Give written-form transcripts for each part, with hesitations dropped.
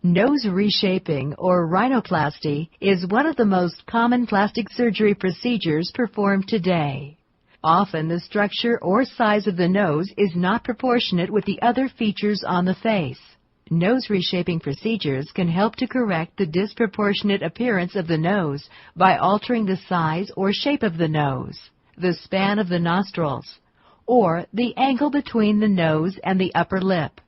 Nose reshaping or rhinoplasty is one of the most common plastic surgery procedures performed today. Often the structure or size of the nose is not proportionate with the other features on the face. Nose reshaping procedures can help to correct the disproportionate appearance of the nose by altering the size or shape of the nose, the span of the nostrils, or the angle between the nose and the upper lip.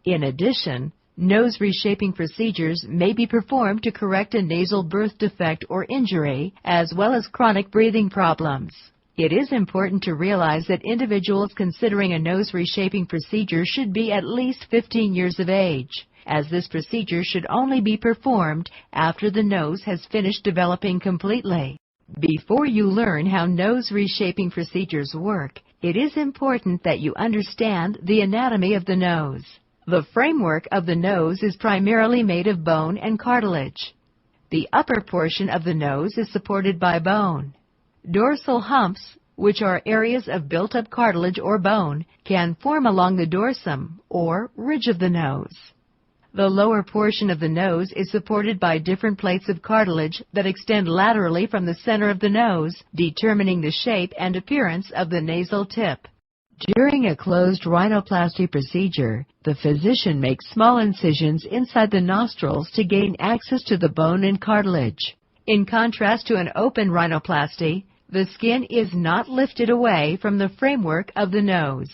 In addition, nose reshaping procedures may be performed to correct a nasal birth defect or injury, as well as chronic breathing problems. It is important to realize that individuals considering a nose reshaping procedure should be at least 15 years of age, as this procedure should only be performed after the nose has finished developing completely. Before you learn how nose reshaping procedures work, it is important that you understand the anatomy of the nose. The framework of the nose is primarily made of bone and cartilage. The upper portion of the nose is supported by bone. Dorsal humps, which are areas of built-up cartilage or bone, can form along the dorsum, or ridge of the nose. The lower portion of the nose is supported by different plates of cartilage that extend laterally from the center of the nose, determining the shape and appearance of the nasal tip. During a closed rhinoplasty procedure, the physician makes small incisions inside the nostrils to gain access to the bone and cartilage. In contrast to an open rhinoplasty, the skin is not lifted away from the framework of the nose.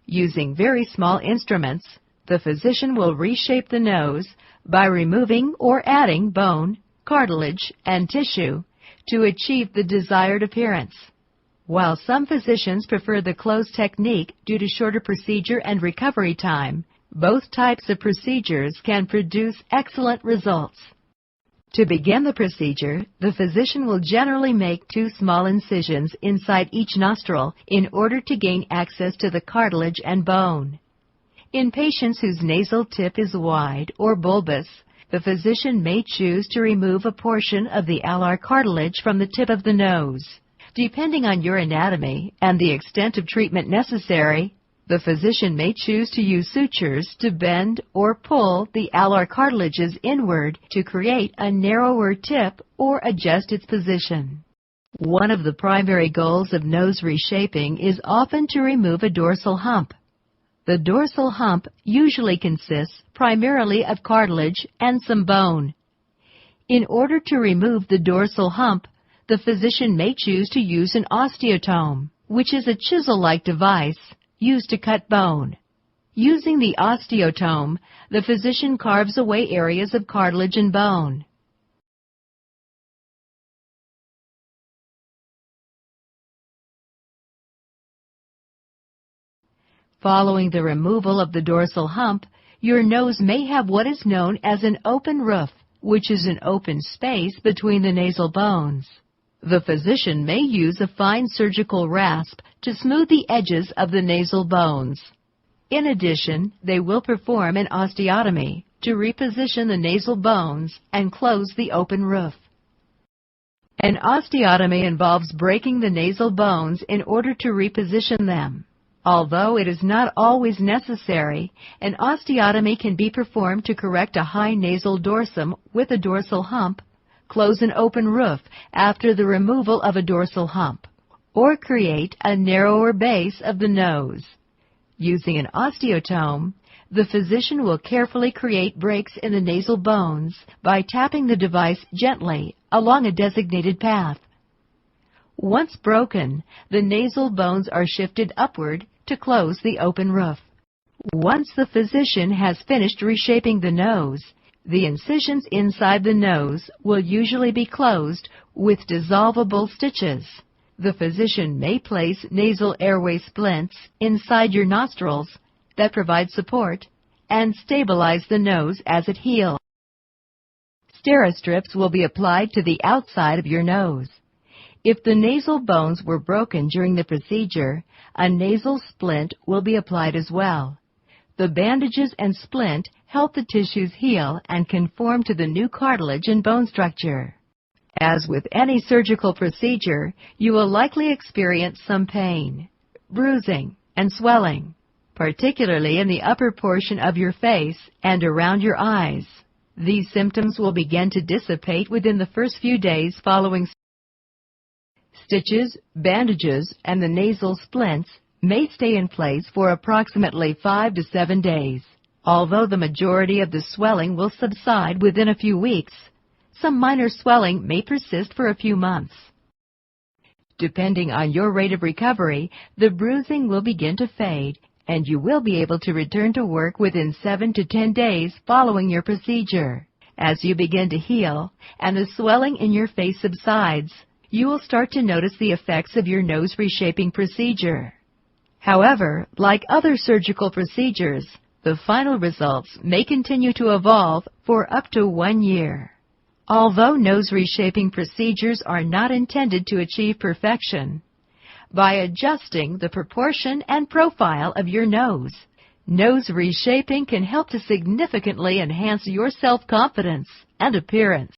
Using very small instruments, the physician will reshape the nose by removing or adding bone, cartilage, and tissue to achieve the desired appearance. While some physicians prefer the closed technique due to shorter procedure and recovery time, both types of procedures can produce excellent results. To begin the procedure, the physician will generally make 2 small incisions inside each nostril in order to gain access to the cartilage and bone. In patients whose nasal tip is wide or bulbous, the physician may choose to remove a portion of the alar cartilage from the tip of the nose. Depending on your anatomy and the extent of treatment necessary, the physician may choose to use sutures to bend or pull the alar cartilages inward to create a narrower tip or adjust its position. One of the primary goals of nose reshaping is often to remove a dorsal hump. The dorsal hump usually consists primarily of cartilage and some bone. In order to remove the dorsal hump, the physician may choose to use an osteotome, which is a chisel-like device used to cut bone. Using the osteotome, the physician carves away areas of cartilage and bone. Following the removal of the dorsal hump, your nose may have what is known as an open roof, which is an open space between the nasal bones. The physician may use a fine surgical rasp to smooth the edges of the nasal bones. In addition, they will perform an osteotomy to reposition the nasal bones and close the open roof. An osteotomy involves breaking the nasal bones in order to reposition them. Although it is not always necessary, an osteotomy can be performed to correct a high nasal dorsum with a dorsal hump, close an open roof after the removal of a dorsal hump, or create a narrower base of the nose. Using an osteotome, the physician will carefully create breaks in the nasal bones by tapping the device gently along a designated path. Once broken, the nasal bones are shifted upward to close the open roof. Once the physician has finished reshaping the nose, the incisions inside the nose will usually be closed with dissolvable stitches. The physician may place nasal airway splints inside your nostrils that provide support and stabilize the nose as it heals. Steri-strips will be applied to the outside of your nose. If the nasal bones were broken during the procedure, a nasal splint will be applied as well. The bandages and splint help the tissues heal and conform to the new cartilage and bone structure. As with any surgical procedure, you will likely experience some pain, bruising, and swelling, particularly in the upper portion of your face and around your eyes. These symptoms will begin to dissipate within the first few days following. Stitches, bandages, and the nasal splints may stay in place for approximately 5 to 7 days. Although the majority of the swelling will subside within a few weeks, some minor swelling may persist for a few months. Depending on your rate of recovery, the bruising will begin to fade, and you will be able to return to work within 7 to 10 days following your procedure. As you begin to heal and the swelling in your face subsides, you will start to notice the effects of your nose reshaping procedure. However, like other surgical procedures, the final results may continue to evolve for up to 1 year. Although nose reshaping procedures are not intended to achieve perfection, by adjusting the proportion and profile of your nose reshaping can help to significantly enhance your self-confidence and appearance.